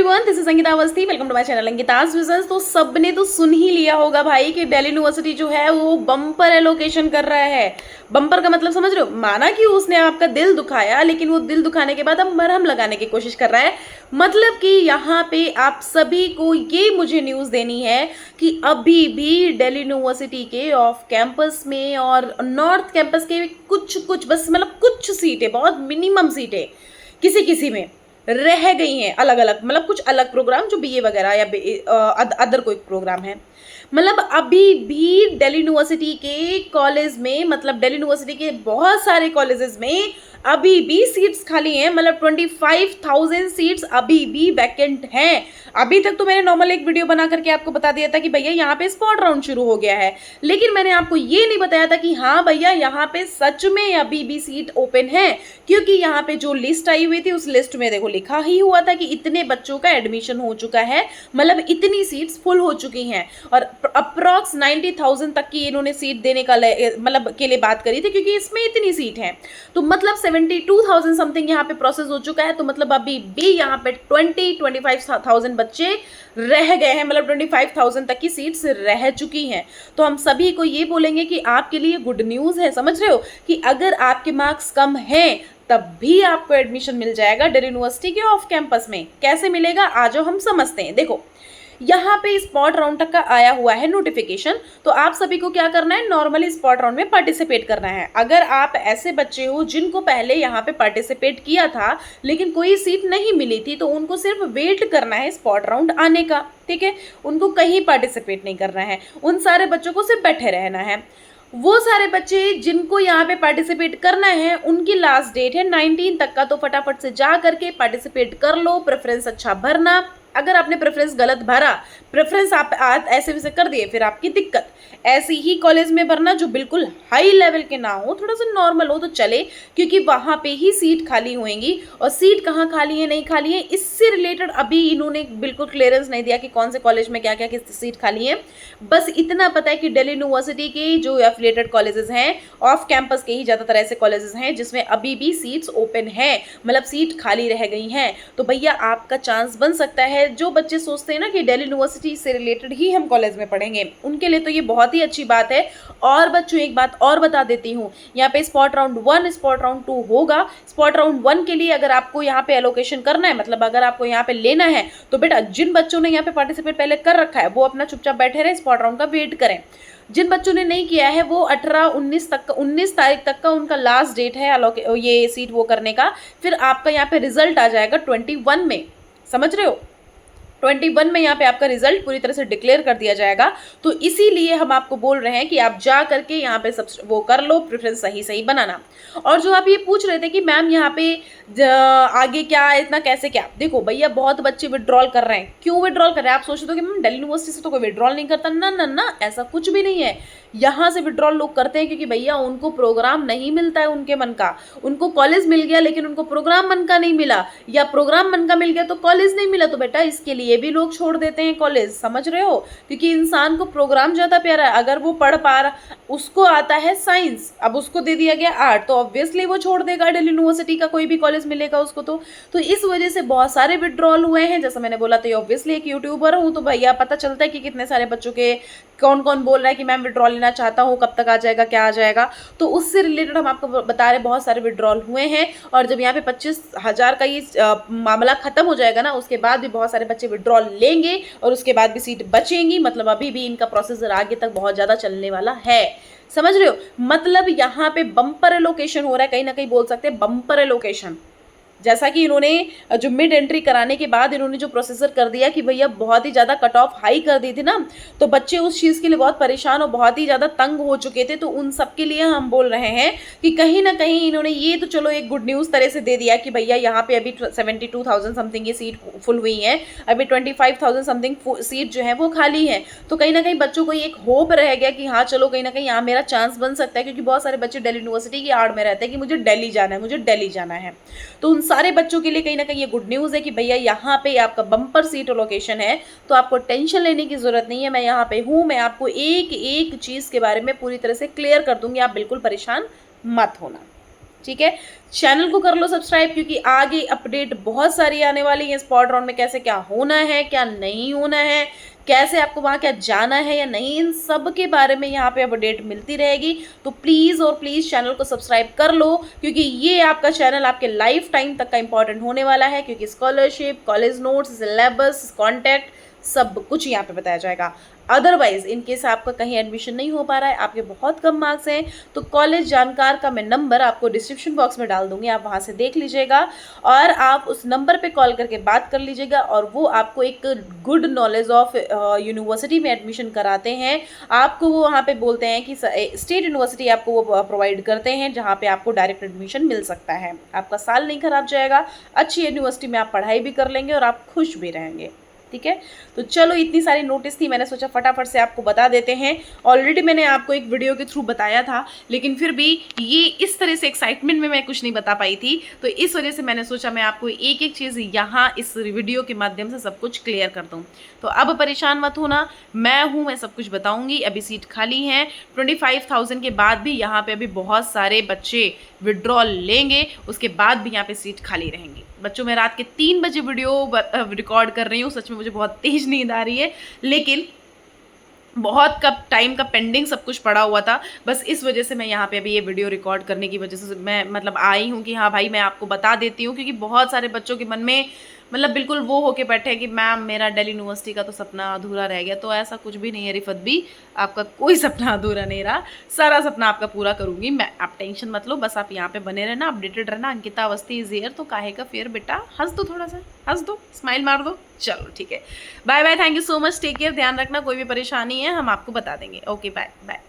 Everyone, this is Sangeeta Awasthi. Welcome to my channel Ankita's visions. तो सबने तो सुन ही लिया होगा भाई कि दिल्ली यूनिवर्सिटी जो है वो बम्पर एलोकेशन कर रहा है। बम्पर का मतलब समझ रहे हो? माना कि उसने आपका दिल दुखाया, लेकिन वो दिल दुखाने के बाद अब मरहम लगाने की कोशिश कर रहा है। मतलब कि यहाँ पे आप सभी को ये मुझे न्यूज़ देनी है कि अभी भी दिल्ली यूनिवर्सिटी के ऑफ कैंपस में और नॉर्थ कैंपस के कुछ बस मतलब कुछ सीटें, बहुत मिनिमम सीटें किसी किसी में रह गई हैं अलग अलग, मतलब कुछ अलग प्रोग्राम जो बीए वगैरह या अदर कोई प्रोग्राम है। मतलब अभी भी दिल्ली यूनिवर्सिटी के कॉलेज में, मतलब दिल्ली यूनिवर्सिटी के बहुत सारे कॉलेजेस में अभी भी सीट्स खाली हैं। मतलब 25,000 सीट्स अभी भी वैकेंट हैं। अभी तक तो मैंने नॉर्मल एक वीडियो बना करके आपको बता दिया था कि भैया यहाँ पे स्पॉट राउंड शुरू हो गया है, लेकिन मैंने आपको ये नहीं बताया था कि हाँ भैया यहाँ पे सच में अभी भी सीट ओपन है, क्योंकि यहाँ पे जो लिस्ट आई हुई थी उस लिस्ट में देखो लिखा ही हुआ था कि इतने बच्चों का एडमिशन हो चुका है, मतलब इतनी सीट्स फुल हो चुकी हैं। और अप्रॉक्स 90,000 तक की इन्होंने सीट देने का मतलब के लिए बात करी थी, क्योंकि इसमें इतनी सीट है। तो मतलब 72,000 समथिंग यहाँ पे प्रोसेस हो चुका है। तो मतलब अभी भी यहाँ पे 25,000 बच्चे रह गए हैं, मतलब 25,000 तक की सीट्स रह चुकी हैं। तो हम सभी को ये बोलेंगे कि आपके लिए गुड न्यूज़ है, समझ रहे हो, कि अगर आपके मार्क्स कम हैं तब भी आपको एडमिशन मिल जाएगा दिल्ली यूनिवर्सिटी के ऑफ कैंपस में। कैसे मिलेगा आ जाओ हम समझते हैं। देखो यहाँ पे स्पॉट राउंड तक का आया हुआ है नोटिफिकेशन। तो आप सभी को क्या करना है, नॉर्मली स्पॉट राउंड में पार्टिसिपेट करना है। अगर आप ऐसे बच्चे हो जिनको पहले यहाँ पे पार्टिसिपेट किया था लेकिन कोई सीट नहीं मिली थी, तो उनको सिर्फ वेट करना है स्पॉट राउंड आने का, ठीक है। उनको कहीं पार्टिसिपेट नहीं करना है, उन सारे बच्चों को सिर्फ बैठे रहना है। वो सारे बच्चे जिनको यहाँ पे पार्टिसिपेट करना है उनकी लास्ट डेट है 19 तक का, तो फटाफट से जा करके पार्टिसिपेट कर लो। प्रेफरेंस अच्छा भरना। अगर आपने प्रेफरेंस गलत भरा, प्रेफरेंस आप ऐसे वैसे कर दिए, फिर आपकी दिक्कत। ऐसे ही कॉलेज में भरना जो बिल्कुल हाई लेवल के ना हो, थोड़ा सा नॉर्मल हो तो चले, क्योंकि वहाँ पे ही सीट खाली होंगी। और सीट कहाँ खाली है नहीं खाली है इससे रिलेटेड अभी इन्होंने बिल्कुल क्लियरेंस नहीं दिया कि कौन से कॉलेज में क्या क्या किस सीट खाली है। बस इतना पता है कि दिल्ली यूनिवर्सिटी के जो एफिलिएटेड कॉलेजेस हैं, ऑफ कैंपस के ही ज़्यादातर ऐसे कॉलेजेस हैं जिसमें अभी भी सीट्स ओपन हैं, मतलब सीट खाली रह गई हैं। तो भैया आपका चांस बन सकता है। जो बच्चे सोचते हैं ना कि दिल्ली यूनिवर्सिटी से रिलेटेड ही हम कॉलेज में पढ़ेंगे, उनके लिए तो ये बहुत ही अच्छी बात है। और बच्चों एक बात और बता देती हूँ, यहाँ पे स्पॉट राउंड 1 स्पॉट राउंड 2 होगा। स्पॉट राउंड 1 के लिए अगर आपको यहाँ पे एलोकेशन करना है, मतलब अगर आपको यहाँ पे लेना है, तो बेटा जिन बच्चों ने यहाँ पे पार्टिसिपेट पहले कर रखा है वो अपना चुपचाप बैठे रहे, स्पॉट राउंड का वेट करें। जिन बच्चों ने नहीं किया है वो 19 तारीख तक का उनका लास्ट डेट है ये सीट वो करने का। फिर आपका यहाँ पे रिजल्ट आ जाएगा 21 में, समझ रहे हो। 21 में यहाँ पे आपका रिजल्ट पूरी तरह से डिक्लेयर कर दिया जाएगा। तो इसीलिए हम आपको बोल रहे हैं कि आप जा करके यहाँ पे सब वो कर लो, प्रेफरेंस सही सही बनाना। और जो आप ये पूछ रहे थे कि मैम यहाँ पे आगे क्या इतना कैसे क्या, देखो भैया बहुत बच्चे विड्रॉल कर रहे हैं। क्यों विड्रॉल कर रहे हैं? आप सोच रहे हो कि मैम दिल्ली यूनिवर्सिटी से तो कोई विड्रॉल नहीं करता। ना ना ना, ऐसा कुछ भी नहीं है। यहाँ से विड्रॉल लोग करते हैं क्योंकि भैया उनको प्रोग्राम नहीं मिलता है उनके मन का। उनको कॉलेज मिल गया लेकिन उनको प्रोग्राम मन का नहीं मिला, या प्रोग्राम मन का मिल गया तो कॉलेज नहीं मिला, तो बेटा इसके लिए भी लोग छोड़ देते हैं कॉलेज, समझ रहे हो। क्योंकि इंसान को प्रोग्राम ज़्यादा प्यारा है। अगर वो पढ़ पा रहा, उसको आता है साइंस, अब उसको दे दिया गया आर्ट, तो ऑब्वियसली वो छोड़ देगा दिल्ली यूनिवर्सिटी का कोई भी कॉलेज मिलेगा उसको। तो इस वजह से बहुत सारे विड्रॉल हुए हैं। जैसा मैंने बोला तो ऑब्वियसली एक यूट्यूबर हूँ तो भैया पता चलता है कि कितने सारे बच्चों के कौन कौन बोल रहा है कि मैम विड्रॉल लेना चाहता हूँ, कब तक आ जाएगा, क्या आ जाएगा। तो उससे रिलेटेड हम आपको बता रहे बहुत सारे विड्रॉल हुए हैं। और जब यहाँ पे 25,000 का ये मामला खत्म हो जाएगा ना, उसके बाद भी बहुत सारे बच्चे विड्रॉल लेंगे और उसके बाद भी सीट बचेंगी। मतलब अभी भी इनका प्रोसेस आगे तक बहुत ज़्यादा चलने वाला है, समझ रहे हो। मतलब यहाँ पे बम्पर एलोकेशन हो रहा है, कहीं ना कहीं बोल सकते हैं बम्पर एलोकेशन। जैसा कि इन्होंने जो मिड एंट्री कराने के बाद इन्होंने जो प्रोसेसर कर दिया कि भैया बहुत ही ज़्यादा कट ऑफ हाई कर दी थी ना, तो बच्चे उस चीज़ के लिए बहुत परेशान और बहुत ही ज़्यादा तंग हो चुके थे। तो उन सब के लिए हम बोल रहे हैं कि कहीं ना कहीं इन्होंने ये तो चलो एक गुड न्यूज़ तरह से दे दिया कि भैया यहाँ पे अभी 72,000 समथिंग की सीट फुल हुई है, अभी 25,000 समथिंग सीट जो है वो खाली है। तो कहीं ना कहीं बच्चों को एक होप रह गया कि हाँ चलो कहीं ना कहीं यहाँ मेरा चांस बन सकता है, क्योंकि बहुत सारे बच्चे दिल्ली यूनिवर्सिटी की आड़ में रहते हैं कि मुझे दिल्ली जाना है, मुझे दिल्ली जाना है। तो उन सारे बच्चों के लिए कहीं ना कहीं ये गुड न्यूज़ है कि भैया यहाँ पे आपका बम्पर सीट लोकेशन है, तो आपको टेंशन लेने की ज़रूरत नहीं है। मैं यहाँ पे हूँ, मैं आपको एक एक चीज़ के बारे में पूरी तरह से क्लियर कर दूंगी, आप बिल्कुल परेशान मत होना। ठीक है, चैनल को कर लो सब्सक्राइब, क्योंकि आगे अपडेट बहुत सारी आने वाली है। स्पॉट राउंड में कैसे क्या होना है, क्या नहीं होना है, कैसे आपको वहाँ क्या जाना है या नहीं, इन सब के बारे में यहाँ पे अपडेट मिलती रहेगी। तो प्लीज़ और प्लीज़ चैनल को सब्सक्राइब कर लो, क्योंकि ये आपका चैनल आपके लाइफ टाइम तक का इंपॉर्टेंट होने वाला है, क्योंकि scholarship, college notes, syllabus, contact सब कुछ यहाँ पे बताया जाएगा। अदरवाइज इन केस आपका कहीं एडमिशन नहीं हो पा रहा है, आपके बहुत कम मार्क्स हैं, तो कॉलेज जानकार का मैं नंबर आपको डिस्क्रिप्शन बॉक्स में डाल दूंगी, आप वहाँ से देख लीजिएगा और आप उस नंबर पे कॉल करके बात कर लीजिएगा और वो आपको एक गुड नॉलेज ऑफ यूनिवर्सिटी में एडमिशन कराते हैं। आपको वो वहाँ पे बोलते हैं कि स्टेट यूनिवर्सिटी आपको वो प्रोवाइड करते हैं, जहाँ पे आपको डायरेक्ट एडमिशन मिल सकता है। आपका साल नहीं खराब जाएगा, अच्छी यूनिवर्सिटी में आप पढ़ाई भी कर लेंगे और आप खुश भी रहेंगे। ठीक है, तो चलो इतनी सारी नोटिस थी, मैंने सोचा फटाफट से आपको बता देते हैं। ऑलरेडी मैंने आपको एक वीडियो के थ्रू बताया था, लेकिन फिर भी ये इस तरह से एक्साइटमेंट में मैं कुछ नहीं बता पाई थी, तो इस वजह से मैंने सोचा मैं आपको एक एक चीज़ यहाँ इस वीडियो के माध्यम से सब कुछ क्लियर कर दूँ। तो अब परेशान मत होना, मैं सब कुछ बताऊँगी। अभी सीट खाली हैं 25,000 के बाद भी यहाँ पे अभी बहुत सारे बच्चे विड्रॉल लेंगे, उसके बाद भी यहाँ पे सीट खाली रहेंगी। बच्चों, मैं रात के 3 बजे वीडियो रिकॉर्ड कर रही हूँ, सच में मुझे बहुत तेज नींद आ रही है, लेकिन बहुत कब टाइम का पेंडिंग सब कुछ पड़ा हुआ था, बस इस वजह से मैं यहाँ पे अभी ये वीडियो रिकॉर्ड करने की वजह से मैं आई हूँ कि हाँ भाई मैं आपको बता देती हूँ, क्योंकि बहुत सारे बच्चों के मन में बिल्कुल वो होके बैठे हैं कि मैम मेरा दिल्ली यूनिवर्सिटी का तो सपना अधूरा रह गया। तो ऐसा कुछ भी नहीं है रिफत भी, आपका कोई सपना अधूरा नहीं रहा, सारा सपना आपका पूरा करूँगी मैं, आप टेंशन मत लो, बस आप यहाँ पे बने रहना, अपडेटेड रहना। अंकिता अवस्थी इज हियर, तो काहे का फिर बेटा, हंस दो, थोड़ा सा हंस दो, स्माइल मार दो। चलो ठीक है, bye bye, thank you so much, take care, ध्यान रखना, कोई भी परेशानी है हम आपको बता देंगे। Okay bye bye.